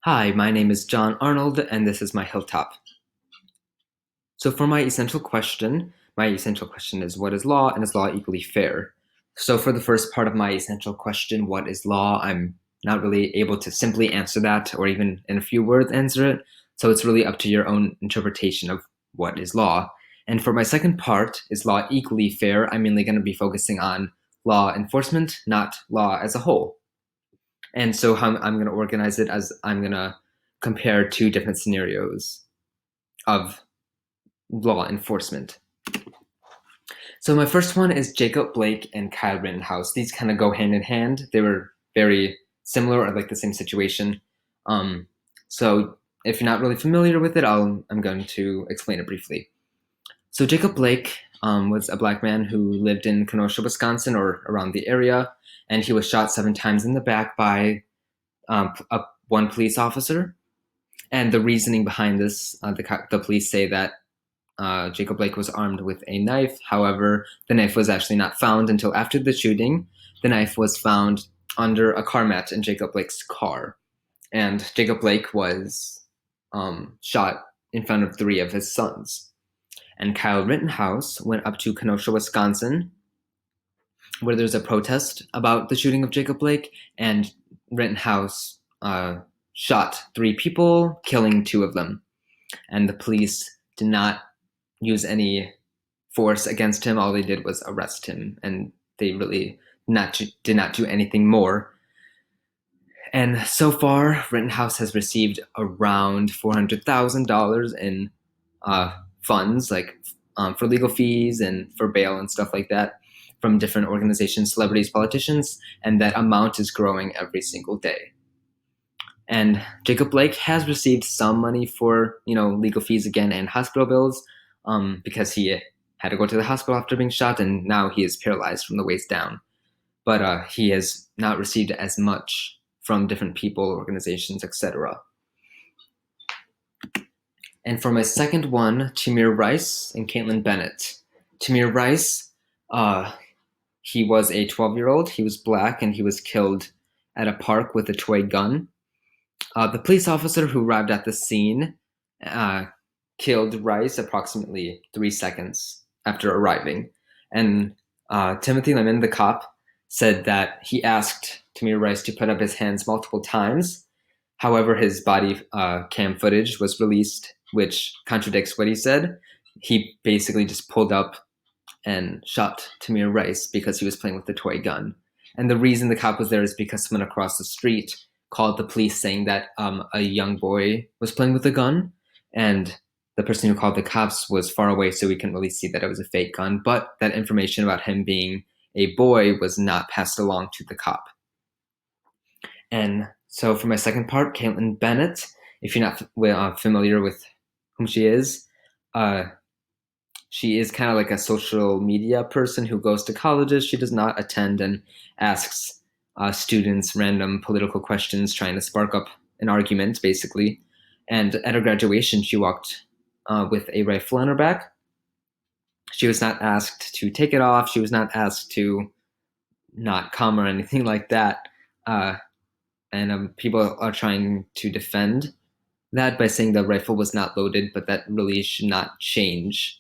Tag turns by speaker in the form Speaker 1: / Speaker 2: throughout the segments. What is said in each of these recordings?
Speaker 1: Hi, my name is John Arnold, and this is my Hilltop. So for my essential question is, what is law, and is law equally fair? So for the first part of my essential question, what is law? I'm not really able to simply answer that, or even in a few words answer it. So it's really up to your own interpretation of what is law. And for my second part, is law equally fair? I'm mainly going to be focusing on law enforcement, not law as a whole. And so how I'm going to organize it as I'm going to compare two different scenarios of law enforcement. So my first one is Jacob Blake and Kyle Rittenhouse. These kind of go hand in hand. They were very similar or like the same situation. So if you're not really familiar with it, I'm going to explain it briefly. So Jacob Blake was a black man who lived in Kenosha, Wisconsin, or around the area, and he was shot 7 times in the back by one police officer. And the reasoning behind this, the police say that Jacob Blake was armed with a knife. However, the knife was actually not found until after the shooting. The knife was found under a car mat in Jacob Blake's car. And Jacob Blake was shot in front of 3 of his sons. And Kyle Rittenhouse went up to Kenosha, Wisconsin, where there's a protest about the shooting of Jacob Blake, and Rittenhouse shot 3 people, killing 2 of them. And the police did not use any force against him. All they did was arrest him, and they really did not do anything more. And so far, Rittenhouse has received around $400,000 in funds, like for legal fees and for bail and stuff like that, from different organizations, celebrities, politicians, and that amount is growing every single day. And Jacob Blake has received some money for, legal fees again and hospital bills, because he had to go to the hospital after being shot, and now he is paralyzed from the waist down. But he has not received as much from different people, organizations, etc. And for my second one, Tamir Rice and Caitlin Bennett. Tamir Rice, he was a 12-year-old. He was black, and he was killed at a park with a toy gun. The police officer who arrived at the scene killed Rice approximately 3 seconds after arriving. And Timothy Lemon, the cop, said that he asked Tamir Rice to put up his hands multiple times. However, his body cam footage was released, which contradicts what he said. He basically just pulled up and shot Tamir Rice because he was playing with the toy gun. And the reason the cop was there is because someone across the street called the police saying that a young boy was playing with a gun, and the person who called the cops was far away, so we couldn't really see that it was a fake gun, but that information about him being a boy was not passed along to the cop. And so for my second part, Caitlin Bennett, if you're not familiar with whom she is kind of like a social media person who goes to colleges. She does not attend and asks students random political questions, trying to spark up an argument, basically. And at her graduation, she walked with a rifle on her back. She was not asked to take it off. She was not asked to not come or anything like that. And people are trying to defend that by saying the rifle was not loaded, but that really should not change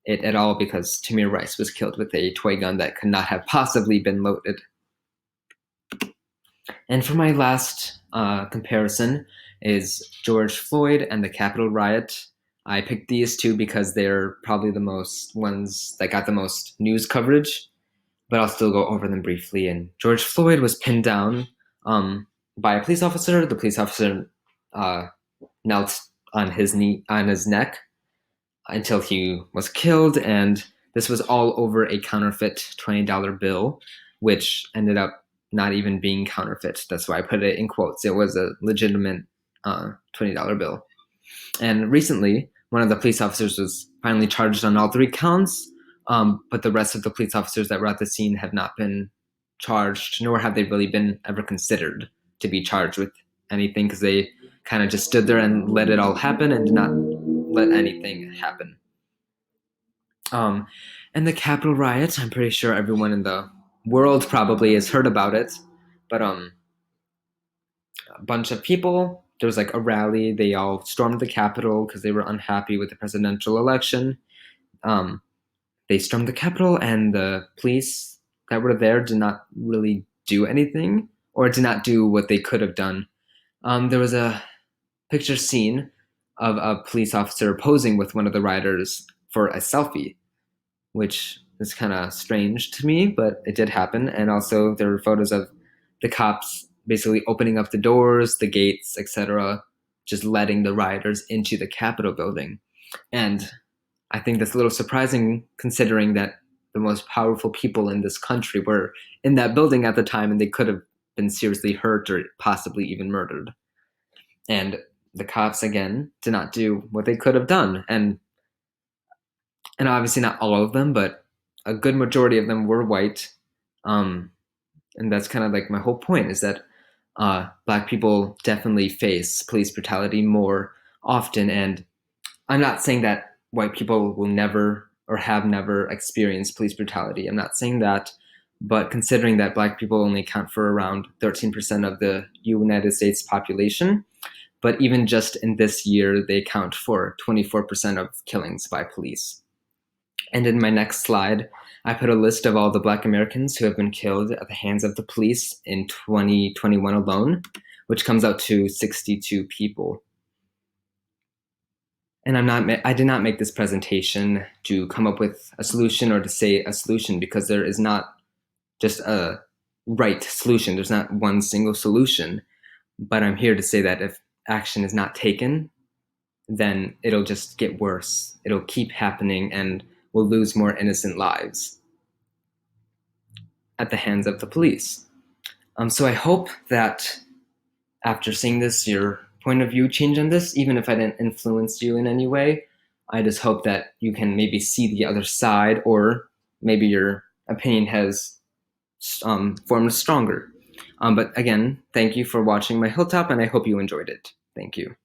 Speaker 1: it at all, because Tamir Rice was killed with a toy gun that could not have possibly been loaded. And for my last comparison is George Floyd and the Capitol riot. I picked these two because they're probably the most ones that got the most news coverage, but I'll still go over them briefly. And George Floyd was pinned down by a police officer. The police officer knelt on his neck until he was killed, and this was all over a counterfeit $20 bill, which ended up not even being counterfeit. That's why I put it in quotes. It was a legitimate $20 bill. And recently, one of the police officers was finally charged on all 3 counts, but the rest of the police officers that were at the scene have not been charged, nor have they really been ever considered to be charged with anything, because they kind of just stood there and let it all happen and did not let anything happen. And the Capitol riot, I'm pretty sure everyone in the world probably has heard about it, but a bunch of people there was like a rally. They all stormed the Capitol because they were unhappy with the presidential election. Um, they stormed the Capitol, and the police that were there did not really do anything, or did not do what they could have done. There was a picture seen of a police officer posing with one of the rioters for a selfie, which is kind of strange to me, but it did happen. And also, there were photos of the cops basically opening up the doors, the gates, etc., just letting the rioters into the Capitol building. And I think that's a little surprising considering that the most powerful people in this country were in that building at the time, and they could have been seriously hurt or possibly even murdered. And the cops, again, did not do what they could have done. And obviously not all of them, but a good majority of them were white. Um, and that's kind of like my whole point, is that Black people definitely face police brutality more often. And I'm not saying that white people will never or have never experienced police brutality. I'm not saying that, but considering that Black people only account for around 13% of the United States population, but even just in this year, they account for 24% of killings by police. And in my next slide, I put a list of all the Black Americans who have been killed at the hands of the police in 2021 alone, which comes out to 62 people. And I did not make this presentation to come up with a solution or to say a solution, because there is not just a right solution. There's not one single solution. But I'm here to say that if action is not taken, then it'll just get worse. It'll keep happening, and we'll lose more innocent lives at the hands of the police. So I hope that after seeing this, your point of view changed on this, even if I didn't influence you in any way. I just hope that you can maybe see the other side, or maybe your opinion has formed stronger. But again, thank you for watching my Hilltop, and I hope you enjoyed it. Thank you.